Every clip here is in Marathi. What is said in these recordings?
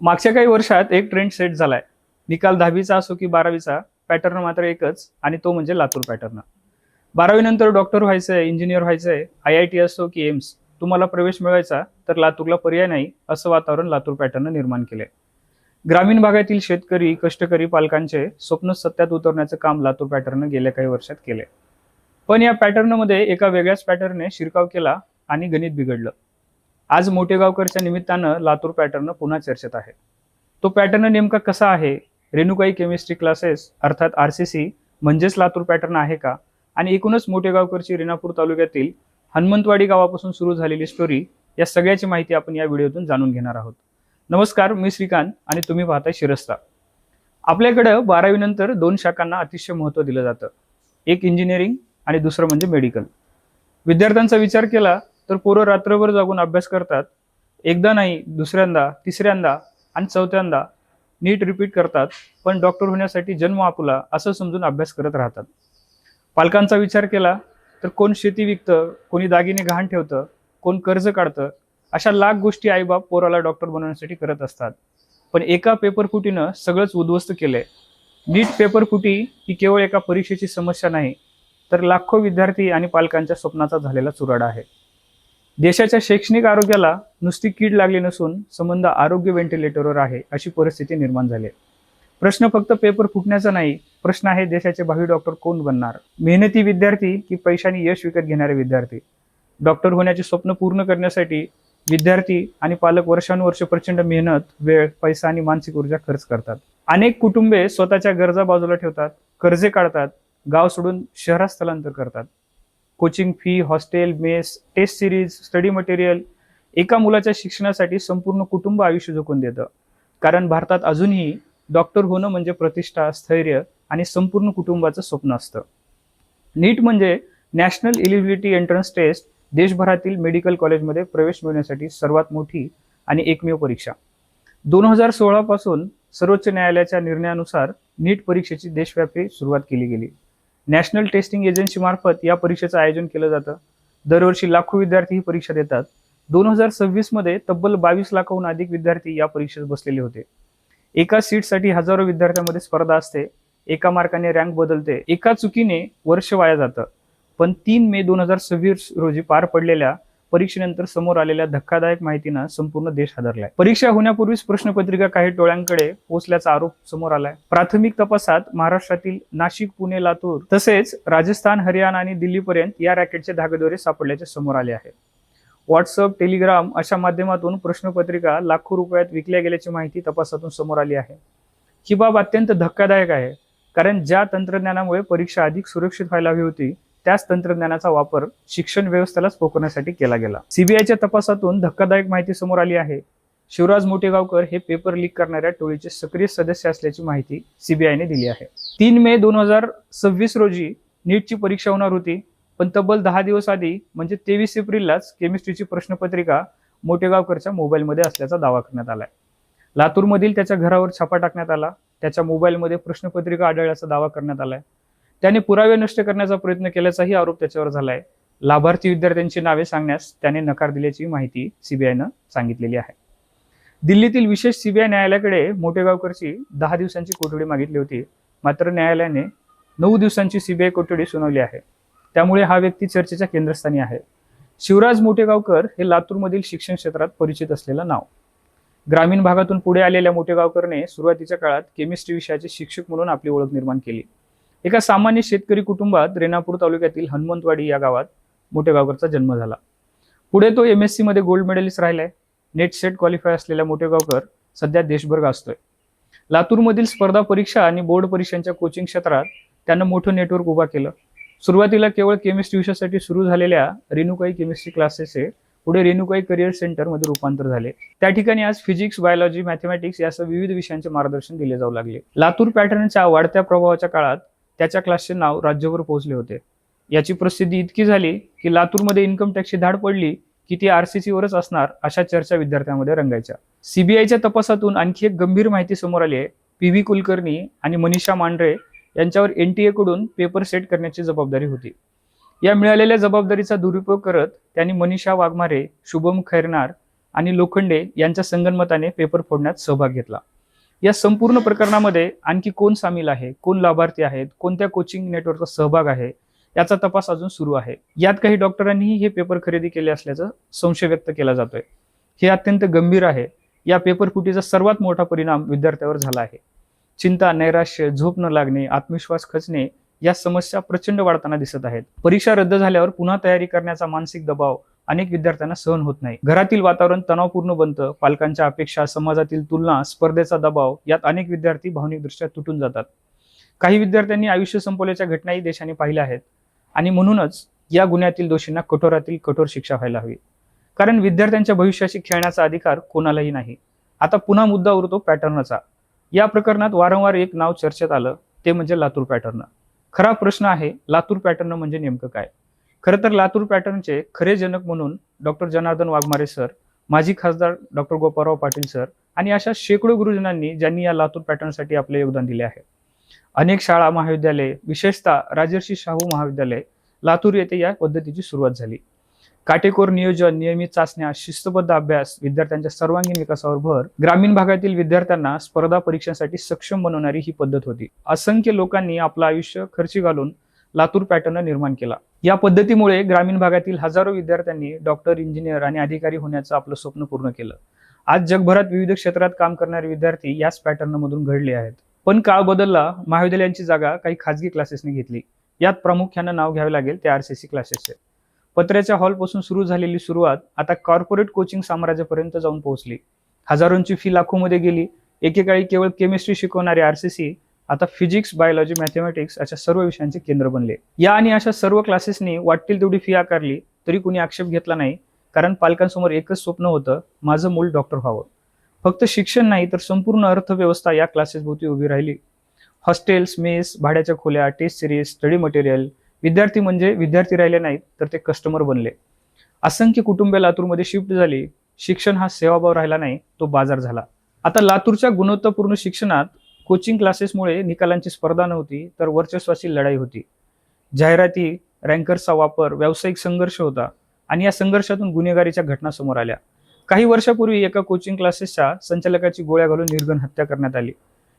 मागच्या काही वर्षात एक ट्रेंड सेट झालाय. निकाल 10वीचा असो की 12वीचा, पॅटर्न मात्र एकच आणि तो म्हणजे लातूर पॅटर्न. 12वी नंतर डॉक्टर व्हायचंय, इंजिनियर व्हायचंय, IIT असो की एम्स, तुम्हाला प्रवेश मिळवायचा तर लातूरला पर्याय नाही, असं वातावरण लातूर पॅटर्न निर्माण केलंय. ग्रामीण भागातील शेतकरी, कष्टकरी पालकांचे स्वप्न सत्यात उतरण्याचं काम लातूर पॅटर्न गेल्या काही वर्षात केलंय. पण या पॅटर्नमध्ये एका वेगळ्याच पॅटर्नने शिरकाव केला आणि गणित बिघडलं. आज मोठेगावकरच्या निमित्तानं लातूर पॅटर्न पुन्हा चर्चेत आहे. तो पॅटर्न नेमका कसा आहे? रेणुकाई केमिस्ट्री क्लासेस अर्थात RCC म्हणजेच लातूर पॅटर्न आहे का? आणि एकूणच मोठेगावकरची रेणापूर तालुक्यातील हनुमंतवाडी गावापासून सुरू झालेली स्टोरी, या सगळ्याची माहिती आपण या व्हिडिओतून जाणून घेणार आहोत. नमस्कार, मी श्रीकांत आणि तुम्ही पाहताय शिरस्ता. आपल्याकडे 12वी नंतर 2 शाखांना अतिशय महत्त्व दिलं जातं. एक इंजिनिअरिंग आणि दुसरं म्हणजे मेडिकल. विद्यार्थ्यांचा विचार केला तर पोरं रात्रभर जागून अभ्यास करतात. एकदा नाही, दुसऱ्यांदा, तिसऱ्यांदा आणि चौथ्यांदा नीट रिपीट करतात, पण डॉक्टर होण्यासाठी जन्म आपुला असं समजून अभ्यास करत राहतात. पालकांचा विचार केला तर कोण शेती विकतं, कोणी दागिने गहाण ठेवतं, कोण कर्ज काढतं, अशा लाख गोष्टी आईबाप पोराला डॉक्टर बनवण्यासाठी करत असतात. पण एका पेपरफुटीनं सगळंच उद्ध्वस्त केलंय. नीट पेपरफुटी ही केवळ एका परीक्षेची समस्या नाही, तर लाखो विद्यार्थी आणि पालकांच्या स्वप्नाचा झालेला चुराडा आहे. देशाच्या शैक्षणिक आरोग्याला नुसती कीड लागली नसून संबंध आरोग्य व्हेंटिलेटरवर आहे, अशी परिस्थिती निर्माण झाली आहे. प्रश्न फक्त पेपर फुटण्याचा नाही, प्रश्न आहे देशाचे भावी डॉक्टर कोण बनणार? मेहनती विद्यार्थी की पैशाने यश विकत घेणारे विद्यार्थी? डॉक्टर होण्याचे स्वप्न पूर्ण करण्यासाठी विद्यार्थी आणि पालक वर्षानुवर्ष प्रचंड मेहनत, वेळ, पैसा आणि मानसिक ऊर्जा खर्च करतात. अनेक कुटुंबे स्वतःच्या गरजा बाजूला ठेवतात, कर्जे काढतात, गाव सोडून शहरात स्थलांतर करतात. Coaching fee, hostel, mess, test series, study material, एका मुलाच्या शिक्षणासाठी संपूर्ण कुटुंब आयुष्य झोकून देतं. कारण भारतात अजूनही डॉक्टर होणं म्हणजे प्रतिष्ठा, स्थैर्य आणि संपूर्ण कुटुंबाचं स्वप्न असतं. नीट म्हणजे नॅशनल एलिजिबिलिटी एंट्रन्स टेस्ट, देशभरातील मेडिकल कॉलेजमध्ये प्रवेश मिळवण्यासाठी सर्वात मोठी आणि एकमेव परीक्षा. 2016 पासून सर्वोच्च न्यायालयाच्या निर्णयानुसार नीट परीक्षेची देशव्यापी सुरुवात केली गेली. नॅशनल टेस्टिंग एजन्सी मार्फत या परीक्षेचं आयोजन केलं जातं. दरवर्षी लाखो विद्यार्थी ही परीक्षा देतात. 2026 मध्ये तब्बल 22 लाखाहून अधिक विद्यार्थी या परीक्षेत बसलेले होते. एका सीटसाठी हजारो विद्यार्थ्यांमध्ये स्पर्धा असते. एका मार्काने रँक बदलते. एका चुकीने वर्ष वाया जातं. पण 3 मे 2026 रोजी पार पडलेल्या परीक्षेनंतर समोर आलेल्या धक्कादायक माहितीनं संपूर्ण देश हादरलाय. परीक्षा होण्यापूर्वीच प्रश्नपत्रिका काही टोळ्यांकडे पोहोचल्याचा आरोप समोर आलाय. प्राथमिक तपासात महाराष्ट्रातील नाशिक, पुणे, लातूर तसेच राजस्थान, हरियाणा आणि दिल्लीपर्यंत या रॅकेटचे धागेदोरे सापडल्याचे समोर आले आहे. व्हॉट्सअप, टेलिग्राम अशा माध्यमातून प्रश्नपत्रिका लाखो रुपयात विकल्या गेल्याची माहिती तपासातून समोर आली आहे. ही बाब अत्यंत धक्कादायक आहे, कारण ज्या तंत्रज्ञानामुळे परीक्षा अधिक सुरक्षित व्हायला हवी होती, त्याच तंत्रज्ञानाचा वापर शिक्षण व्यवस्थेलाच पोकरण्यासाठी केला गेला. CBIच्या तपासातून धक्कादायक माहिती समोर आली आहे. शिवराज मोठेगावकर हे पेपर लीक करणाऱ्या टोळीचे सक्रिय सदस्य असल्याची माहिती CBIने दिली आहे. 3 मे 2026 रोजी नीटची परीक्षा होणार होती, पण तब्बल 10 दिवस आधी म्हणजे 23 एप्रिललाच केमिस्ट्रीची प्रश्नपत्रिका मोठेगावकरच्या मोबाईलमध्ये असल्याचा दावा करण्यात आलाय. लातूरमधील त्याच्या घरावर छापा टाकण्यात आला. त्याच्या मोबाईलमध्ये प्रश्नपत्रिका आढळल्याचा दावा करण्यात आलाय. त्याने पुरावे नष्ट करण्याचा प्रयत्न केल्याचाही आरोप त्याच्यावर झालाय. लाभार्थी विद्यार्थ्यांची नावे सांगण्यास त्याने नकार दिल्याची माहिती CBIनं सांगितलेली आहे. दिल्लीतील विशेष CBI न्यायालयाकडे मोठेगावकरची 10 दिवसांची कोठडी मागितली होती, मात्र न्यायालयाने 9 दिवसांची CBI कोठडी सुनावली आहे. त्यामुळे हा व्यक्ती चर्चेच्या केंद्रस्थानी आहे. शिवराज मोठेगावकर हे लातूरमधील शिक्षण क्षेत्रात परिचित असलेलं नाव. ग्रामीण भागातून पुढे आलेल्या मोठेगावकरने सुरुवातीच्या काळात केमिस्ट्री विषयाचे शिक्षक म्हणून आपली ओळख निर्माण केली. एका सामान्य शेतकरी कुटुंबात रेणापूर तालुक्यातील हनुमंतवाडी या गावात मोठेगावकरचा जन्म झाला. पुढे तो MSc मध्ये गोल्ड मेडलिस्ट राहिलाय. नेट सेट क्वालिफाय असलेला मोठेगावकर सध्या देशभर गाजतोय. लातूरमधील स्पर्धा परीक्षा आणि बोर्ड परीक्षांच्या कोचिंग क्षेत्रात त्यानं मोठं नेटवर्क उभा केलं. सुरुवातीला केवळ केमिस्ट्री विषयासाठी सुरू झालेल्या रेणुकाई केमिस्ट्री क्लासेसचे पुढे रेणुकाई करिअर सेंटर मध्ये रूपांतर झाले. त्या ठिकाणी आज फिजिक्स, बायोलॉजी, मॅथमॅटिक्स यासह विविध विषयांचे मार्गदर्शन दिले जाऊ लागले. लातूर पॅटर्नच्या वाढत्या प्रभावाच्या काळात त्याच्या क्लासचे नाव राज्यभर पोहोचले होते. याची प्रसिद्धी इतकी झाली की लातूरमध्ये इन्कम टॅक्सची धाड पडली की ती RCC वरच असणार, अशा चर्चा विद्यार्थ्यांमध्ये रंगायच्या. CBIच्या तपासातून आणखी एक गंभीर माहिती समोर आली आहे. PV कुलकर्णी आणि मनीषा मांढरे यांच्यावर NTA कडून पेपर सेट करण्याची जबाबदारी होती. या मिळालेल्या जबाबदारीचा दुरुपयोग करत त्यांनी मनीषा वाघमारे, शुभम खैरनार आणि लोखंडे यांच्या संगनमताने पेपर फोडण्यात सहभाग घेतला. या संपूर्ण प्रकरणामध्ये आणखी कोण सामील आहे, कोण लाभार्थी आहेत, कोणत्या कोचिंग नेटवर्कचा सहभाग आहे, याचा तपास अजून सुरू आहे. यात काही डॉक्टरांनीही हे पेपर खरेदी केले असल्याचा संशय व्यक्त केला जातोय. हे अत्यंत गंभीर आहे. या पेपर फुटीचा सर्वात मोठा परिणाम विद्यार्थ्यावर झाला आहे. चिंता, नैराश्य, झोप न लागणे, आत्मविश्वास खचणे या समस्या प्रचंड वाढताना दिसत आहेत. परीक्षा रद्द झाल्यावर पुन्हा तयारी करण्याचा मानसिक दबाव अनेक विद्यार्थ्यांना सहन होत नाही. घरातील वातावरण तणावपूर्ण बनतं. पालकांच्या अपेक्षा, समाजातील तुलना, स्पर्धेचा दबाव यात अनेक विद्यार्थी भावनिकदृष्ट्या तुटून जातात. काही विद्यार्थ्यांनी आयुष्य संपवल्याच्या घटनाही देशाने पाहिल्या आहेत आणि म्हणूनच या गुन्ह्यातील दोषींना कठोरातील कठोर शिक्षा व्हायला हवी. कारण विद्यार्थ्यांच्या भविष्याशी खेळण्याचा अधिकार कोणालाही नाही. आता पुन्हा मुद्दा उरतो पॅटर्नचा. या प्रकरणात वारंवार एक नाव चर्चेत आलं, ते म्हणजे लातूर पॅटर्न. खरा प्रश्न आहे, लातूर पॅटर्न म्हणजे नेमकं काय? खरं तर लातूर पॅटर्नचे खरे जनक म्हणून डॉक्टर जनार्दन वाघमारे सर, माजी खासदार डॉक्टर गोपाळराव पाटील सर आणि अशा शेकडो गुरुजनांनी ज्यांनी या लातूर पॅटर्नसाठी आपले योगदान दिले आहे. अनेक शाळा, महाविद्यालये, विशेषतः राजर्षी शाहू महाविद्यालय लातूर येथे या पद्धतीची सुरुवात झाली. काटेकोर नियोजन, नियमित चाचण्या, शिस्तबद्ध अभ्यास, विद्यार्थ्यांच्या सर्वांगीण विकासावर भर, ग्रामीण भागातील विद्यार्थ्यांना स्पर्धा परीक्षांसाठी सक्षम बनवणारी ही पद्धत होती. असंख्य लोकांनी आपलं आयुष्य खर्ची घालून लातूर पॅटर्न निर्माण केला. या पद्धतीमुळे ग्रामीण भागातील हजारो विद्यार्थ्यांनी डॉक्टर, इंजिनियर आणि अधिकारी होण्याचं आपलं स्वप्न पूर्ण केलं. आज जगभरात विविध क्षेत्रात काम करणारे विद्यार्थी याच पॅटर्न मधून घडले आहेत. पण काळ बदलला. महाविद्यालयांची जागा काही खाजगी क्लासेसने घेतली. यात प्रामुख्यानं नाव घ्यावे लागेल ते RCC क्लासेसचे. पत्र्याच्या हॉलपासून सुरू झालेली सुरुवात आता कॉर्पोरेट कोचिंग साम्राज्यापर्यंत जाऊन पोहोचली. हजारोंची फी लाखोमध्ये गेली. एकेकाळी केवळ केमिस्ट्री शिकवणारे RCC आता फिजिक्स, बायोलॉजी, मॅथमॅटिक्स अशा सर्व विषयांचे केंद्र बनले. या आणि अशा सर्व क्लासेसनी वाटतील तेवढी फी आकारली तरी कुणी आक्षेप घेतला नाही. कारण पालकांसमोर एकच स्वप्न होतं, माझं मूल डॉक्टर व्हावं. फक्त शिक्षण नाही तर संपूर्ण अर्थव्यवस्था या क्लासेस भोवती उभी राहिली. हॉस्टेल्स, मेस, भाड्याच्या खोल्या, टेस्ट सिरीज, स्टडी मटेरियल. विद्यार्थी म्हणजे विद्यार्थी राहिले नाहीत तर ते कस्टमर बनले. असंख्य कुटुंबे लातूरमध्ये शिफ्ट झाली. शिक्षण हा सेवाभाव राहिला नाही, तो बाजार झाला. आता लातूरच्या गुणवत्तापूर्ण शिक्षणात कोचिंग क्लासेसमुळे निकालांची स्पर्धा नव्हती तर वर्चस्वाची लढाई होती. जाहिराती, रँकर्सचा वापर, व्यावसायिक संघर्ष होता आणि या संघर्षातून गुन्हेगारीच्या घटना समोर आल्या. काही वर्षापूर्वी एका कोचिंग क्लासेसच्या संचालकाची गोळ्या घालून निर्घृण हत्या करण्यात आली.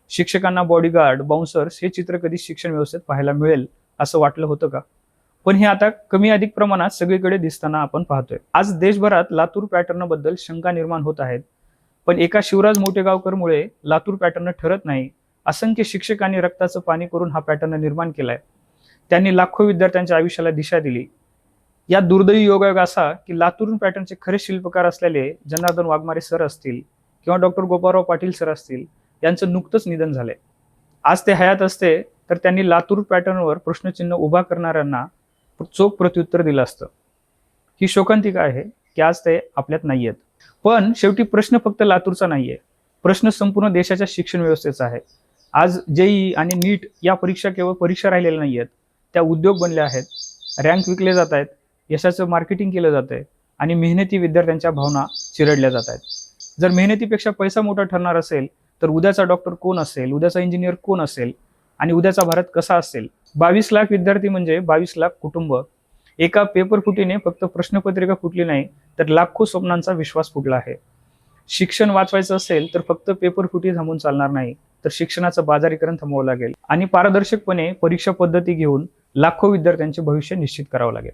शिक्षकांना बॉडीगार्ड, बाउन्सर्स हे चित्र कधी शिक्षण व्यवस्थेत पाहायला मिळेल असं वाटलं होतं का? पण हे आता कमी अधिक प्रमाणात सगळीकडे दिसताना आपण पाहतोय. आज देशभरात लातूर पॅटर्न बद्दल शंका निर्माण होत आहेत. पण एका शिवराज मोठेगावकरमुळे लातूर पॅटर्न ठरत नाही. असंख्य शिक्षकांनी रक्ताचं पाणी करून हा पॅटर्न निर्माण केलाय. त्यांनी लाखो विद्यार्थ्यांच्या आयुष्याला दिशा दिली. या दुर्दैवी योगायोग असा की लातूर पॅटर्नचे खरे शिल्पकार असलेले जनार्दन वाघमारे सर असतील किंवा डॉक्टर गोपाळराव पाटील सर असतील, यांचं नुकतंच निधन झालंय. आज ते हयात असते तर त्यांनी लातूर पॅटर्नवर प्रश्नचिन्ह उभा करणाऱ्यांना चोख प्रत्युत्तर दिलं असतं. ही शोकांतिका आहे की आज ते आपल्यात नाहीयेत. पण शेवटी प्रश्न फक्त लातूरचा नाहीये. प्रश्न संपूर्ण देशाच्या शिक्षण व्यवस्थेचा आहे. आज JEE आणि NEET या परीक्षा केवळ परीक्षा राहिलेल्या नाहीयेत, त्या उद्योग बनल्या आहेत. रँक विकले जात आहेत, यशाचं मार्केटिंग केलं जात आहे आणि मेहनती विद्यार्थ्यांच्या भावना चिरडल्या जात आहेत. जर मेहनतीपेक्षा पैसा मोठा ठरणार असेल तर उद्याचा डॉक्टर कोण असेल, उद्याचा इंजिनियर कोण असेल आणि उद्याचा भारत कसा असेल? 22 लाख विद्यार्थी म्हणजे 22 लाख कुटुंब. एका पेपर फुटीने फक्त प्रश्नपत्रिका फुटली नाही तर लाखो स्वप्नांचा विश्वास फुटला आहे. शिक्षण वाचवायचं असेल तर फक्त पेपर फुटी थांबून चालणार नाही, तर शिक्षणाचं बाजारीकरण थांबवावं लागेल आणि पारदर्शकपणे परीक्षा पद्धती घेऊन लाखो विद्यार्थ्यांचे भविष्य निश्चित करावं लागेल.